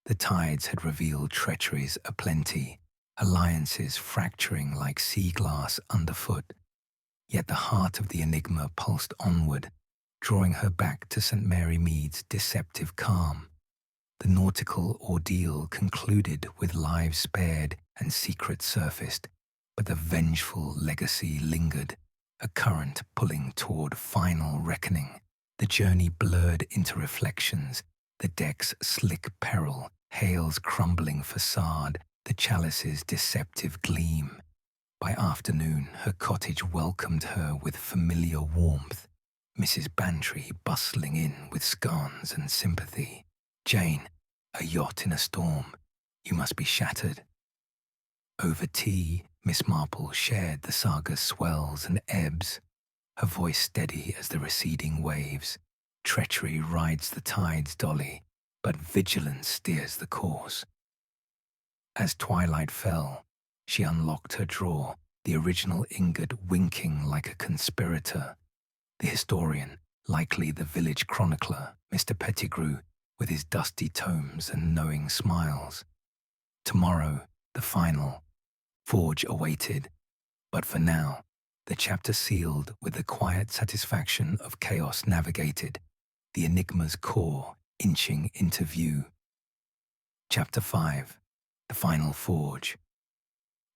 A: The tides had revealed treacheries aplenty, alliances fracturing like sea glass underfoot. Yet the heart of the enigma pulsed onward, drawing her back to St. Mary Mead's deceptive calm. The nautical ordeal concluded with lives spared and secrets surfaced, but the vengeful legacy lingered, a current pulling toward final reckoning. The journey blurred into reflections, the deck's slick peril, Hale's crumbling facade, the chalice's deceptive gleam. By afternoon, her cottage welcomed her with familiar warmth, Mrs. Bantry bustling in with scones and sympathy. "Jane, a yacht in a storm. You must be shattered." Over tea, Miss Marple shared the saga's swells and ebbs, her voice steady as the receding waves. "Treachery rides the tides, Dolly, but vigilance steers the course." As twilight fell, she unlocked her drawer, the original ingot winking like a conspirator. The historian, likely the village chronicler, Mr. Pettigrew, with his dusty tomes and knowing smiles. Tomorrow, the final forge awaited, but for now, the chapter sealed with the quiet satisfaction of chaos navigated, the enigma's core inching into view. Chapter 5. The Final Forge.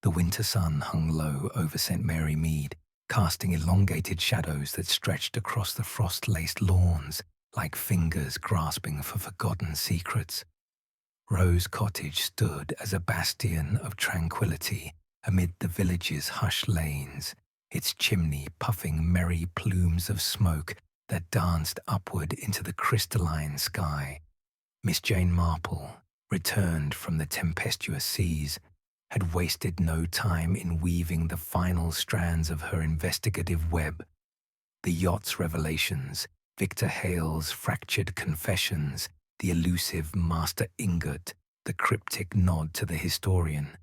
A: The winter sun hung low over St. Mary Mead, casting elongated shadows that stretched across the frost-laced lawns like fingers grasping for forgotten secrets. Rose Cottage stood as a bastion of tranquility amid the village's hushed lanes, its chimney puffing merry plumes of smoke that danced upward into the crystalline sky. Miss Jane Marple, returned from the tempestuous seas, had wasted no time in weaving the final strands of her investigative web. The yacht's revelations, Victor Hale's fractured confessions, the elusive Master Ingot, the cryptic nod to the historian,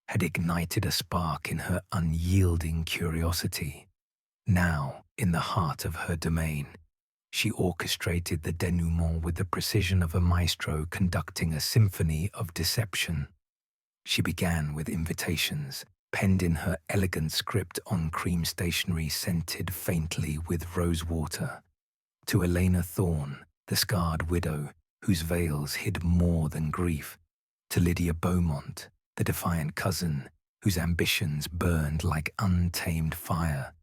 A: had ignited a spark in her unyielding curiosity. Now, in the heart of her domain, she orchestrated the denouement with the precision of a maestro conducting a symphony of deception. She began with invitations, penned in her elegant script on cream stationery scented faintly with rosewater. To Elena Thorne, the scarred widow, whose veils hid more than grief. To Lydia Beaumont, the defiant cousin, whose ambitions burned like untamed fire.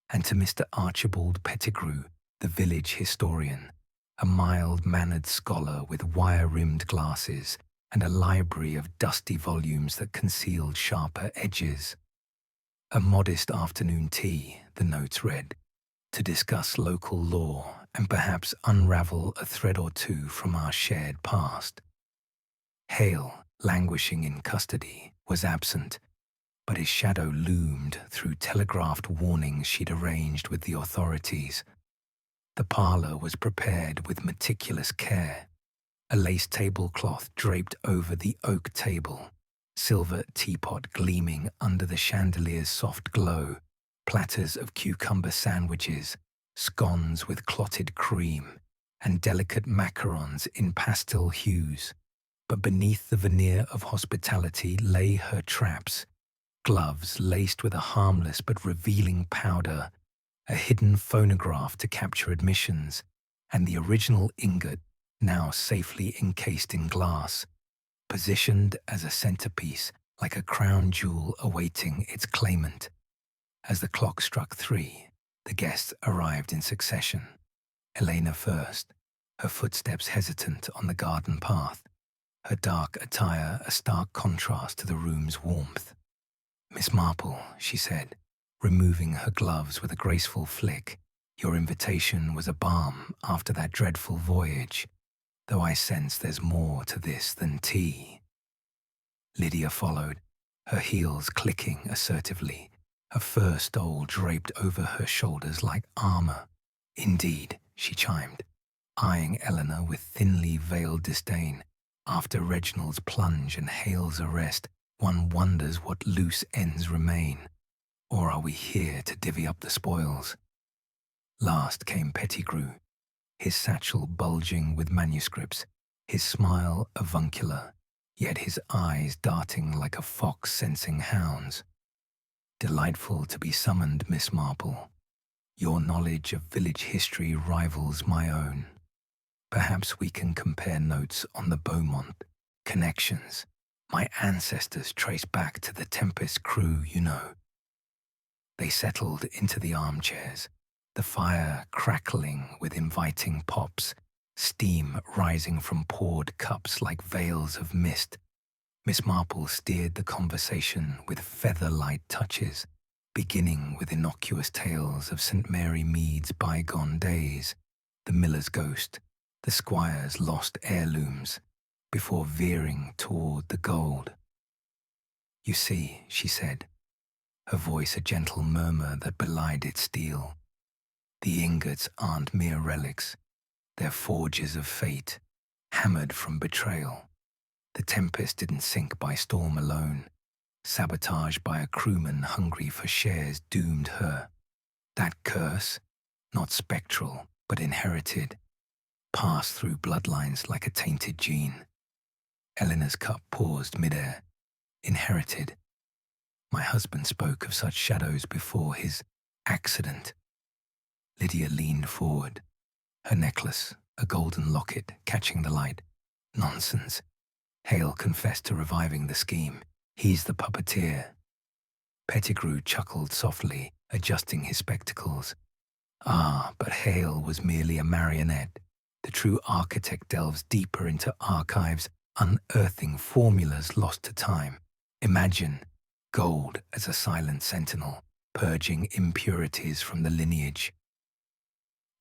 A: And to Mr. Archibald Pettigrew, the village historian, a mild-mannered scholar with wire-rimmed glasses and a library of dusty volumes that concealed sharper edges. A modest afternoon tea, the notes read, to discuss local law and perhaps unravel a thread or two from our shared past. Hale, languishing in custody, was absent, but his shadow loomed through telegraphed warnings she'd arranged with the authorities. The parlour was prepared with meticulous care. A lace tablecloth draped over the oak table, silver teapot gleaming under the chandelier's soft glow, platters of cucumber sandwiches, scones with clotted cream, and delicate macarons in pastel hues. But beneath the veneer of hospitality lay her traps, gloves laced with a harmless but revealing powder, a hidden phonograph to capture admissions, and the original ingot, now safely encased in glass, positioned as a centerpiece like a crown jewel awaiting its claimant. As the clock struck 3, the guests arrived in succession. Elena first, her footsteps hesitant on the garden path, her dark attire a stark contrast to the room's warmth. "Miss Marple," she said, removing her gloves with a graceful flick. Your invitation was a balm after that dreadful voyage, though I sense there's more to this than tea. Lydia followed, her heels clicking assertively, her fur stole draped over her shoulders like armor. Indeed, she chimed, eyeing Eleanor with thinly veiled disdain. After Reginald's plunge and Hale's arrest, one wonders what loose ends remain. Or are we here to divvy up the spoils? Last came Pettigrew, his satchel bulging with manuscripts, his smile avuncular, yet his eyes darting like a fox sensing hounds. Delightful to be summoned, Miss Marple. Your knowledge of village history rivals my own. Perhaps we can compare notes on the Beaumont connections. My ancestors trace back to the Tempest crew, you know. They settled into the armchairs, the fire crackling with inviting pops, steam rising from poured cups like veils of mist. Miss Marple steered the conversation with feather-light touches, beginning with innocuous tales of St. Mary Mead's bygone days, the miller's ghost, the squire's lost heirlooms, before veering toward the gold. You see, she said, her voice a gentle murmur that belied its steel, the ingots aren't mere relics. They're forges of fate, hammered from betrayal. The Tempest didn't sink by storm alone. Sabotage by a crewman hungry for shares doomed her. That curse, not spectral, but inherited, passed through bloodlines like a tainted gene. Eleanor's cup paused midair. Inherited. My husband spoke of such shadows before his accident. Lydia leaned forward, her necklace, a golden locket, catching the light. Nonsense. Hale confessed to reviving the scheme. He's the puppeteer. Pettigrew chuckled softly, adjusting his spectacles. Ah, but Hale was merely a marionette. The true architect delves deeper into archives, unearthing formulas lost to time. Imagine gold as a silent sentinel, purging impurities from the lineage.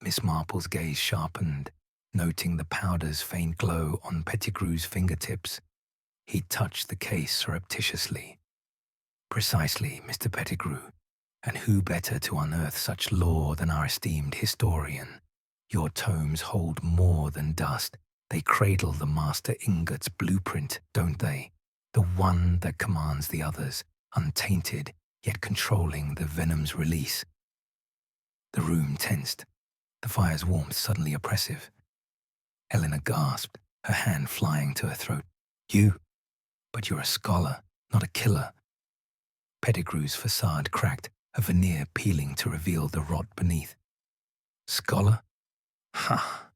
A: Miss Marple's gaze sharpened, noting the powder's faint glow on Pettigrew's fingertips. He touched the case surreptitiously. Precisely, Mr. Pettigrew. And who better to unearth such lore than our esteemed historian? Your tomes hold more than dust. They cradle the Master Ingot's blueprint, don't they? The one that commands the others, untainted, yet controlling the venom's release. The room tensed, the fire's warmth suddenly oppressive. Eleanor gasped, her hand flying to her throat. You? But you're a scholar, not a killer. Pettigrew's facade cracked, a veneer peeling to reveal the rot beneath. Scholar? Ha!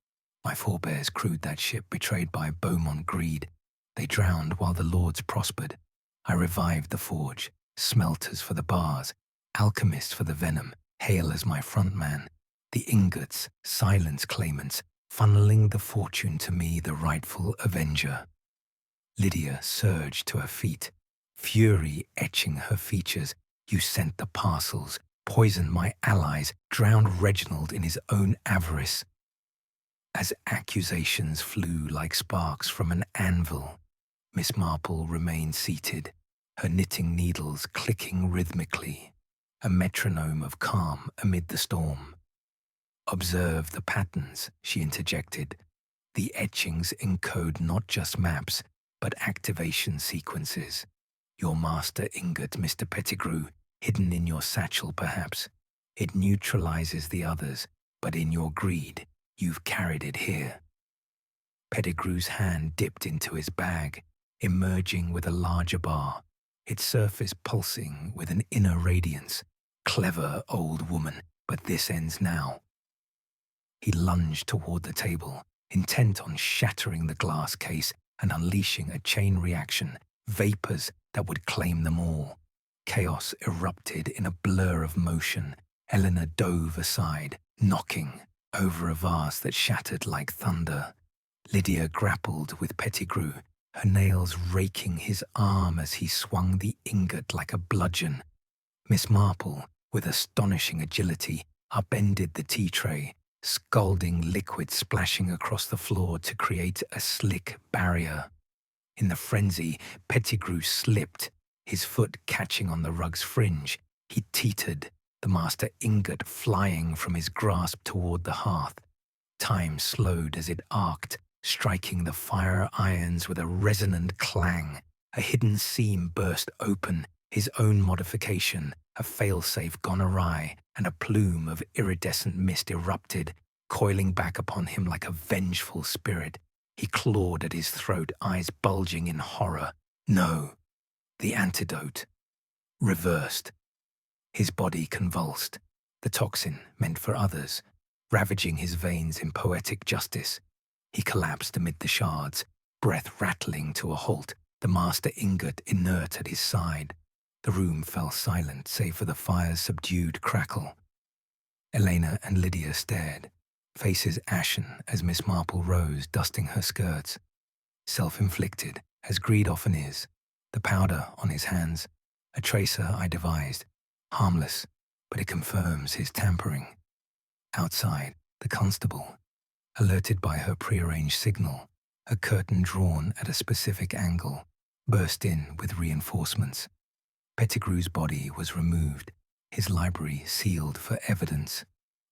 A: My forebears crewed that ship betrayed by Beaumont greed. They drowned while the lords prospered. I revived the forge, smelters for the bars, alchemists for the venom, Hale as my front man. The ingots, silence claimants, funneling the fortune to me, the rightful avenger. Lydia surged to her feet, fury etching her features. You sent the parcels, poisoned my allies, drowned Reginald in his own avarice. As accusations flew like sparks from an anvil, Miss Marple remained seated, her knitting needles clicking rhythmically, a metronome of calm amid the storm. Observe the patterns, she interjected. The etchings encode not just maps, but activation sequences. Your master ingot, Mr. Pettigrew, hidden in your satchel perhaps. It neutralizes the others, but in your greed, you've carried it here. Pettigrew's hand dipped into his bag, emerging with a larger bar, its surface pulsing with an inner radiance. Clever old woman, but this ends now. He lunged toward the table, intent on shattering the glass case and unleashing a chain reaction, vapors that would claim them all. Chaos erupted in a blur of motion. Eleanor dove aside, knocking over a vase that shattered like thunder. Lydia grappled with Pettigrew, her nails raking his arm as he swung the ingot like a bludgeon. Miss Marple, With astonishing agility, upended the tea tray, scalding liquid splashing across the floor to create a slick barrier. In the frenzy, Pettigrew slipped, his foot catching on the rug's fringe. He teetered, the master ingot flying from his grasp toward the hearth. Time slowed as it arced, striking the fire irons with a resonant clang. A hidden seam burst open, his own modification, a failsafe gone awry, and a plume of iridescent mist erupted, coiling back upon him like a vengeful spirit. He clawed at his throat, eyes bulging in horror. No, the antidote. Reversed. His body convulsed, the toxin meant for others, ravaging his veins in poetic justice. He collapsed amid the shards, breath rattling to a halt, the master ingot inert at his side. The room fell silent save for the fire's subdued crackle. Elena and Lydia stared, faces ashen as Miss Marple rose, dusting her skirts. Self-inflicted, as greed often is, the powder on his hands, a tracer I devised, harmless, but it confirms his tampering. Outside, the constable, alerted by her prearranged signal, a curtain drawn at a specific angle, burst in with reinforcements. Pettigrew's body was removed, his library sealed for evidence.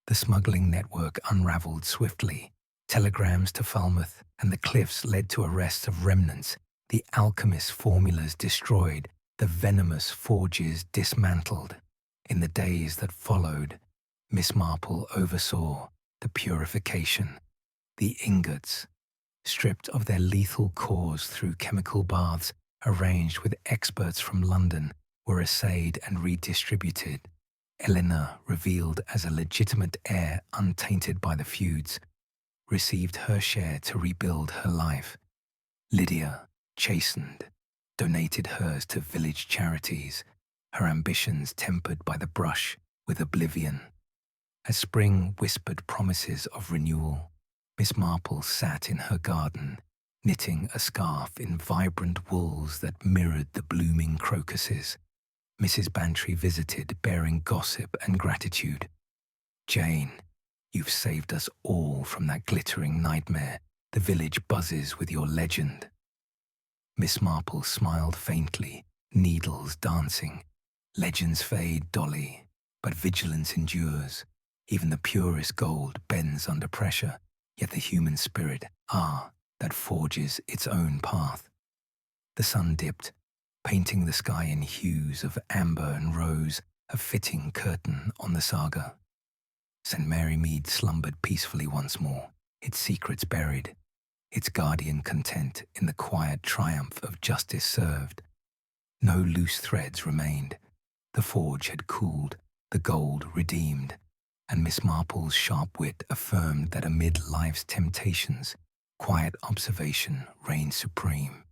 A: The smuggling network unraveled swiftly. Telegrams to Falmouth and the cliffs led to arrests of remnants, the alchemist's formulas destroyed, the venomous forges dismantled. In the days that followed, Miss Marple oversaw the purification. The ingots, stripped of their lethal cores through chemical baths arranged with experts from London, were assayed and redistributed. Eleanor, revealed as a legitimate heir untainted by the feuds, received her share to rebuild her life. Lydia, chastened, donated hers to village charities, her ambitions tempered by the brush with oblivion. As spring whispered promises of renewal, Miss Marple sat in her garden, knitting a scarf in vibrant wools that mirrored the blooming crocuses. Mrs. Bantry visited, bearing gossip and gratitude. "Jane, you've saved us all from that glittering nightmare. The village buzzes with your legend." Miss Marple smiled faintly, needles dancing. "Legends fade, Dolly, but vigilance endures. Even the purest gold bends under pressure, yet the human spirit, that forges its own path." The sun dipped, painting the sky in hues of amber and rose, a fitting curtain on the saga. St. Mary Mead slumbered peacefully once more, its secrets buried, its guardian content in the quiet triumph of justice served. No loose threads remained. The forge had cooled, the gold redeemed, and Miss Marple's sharp wit affirmed that amid life's temptations, quiet observation reigned supreme.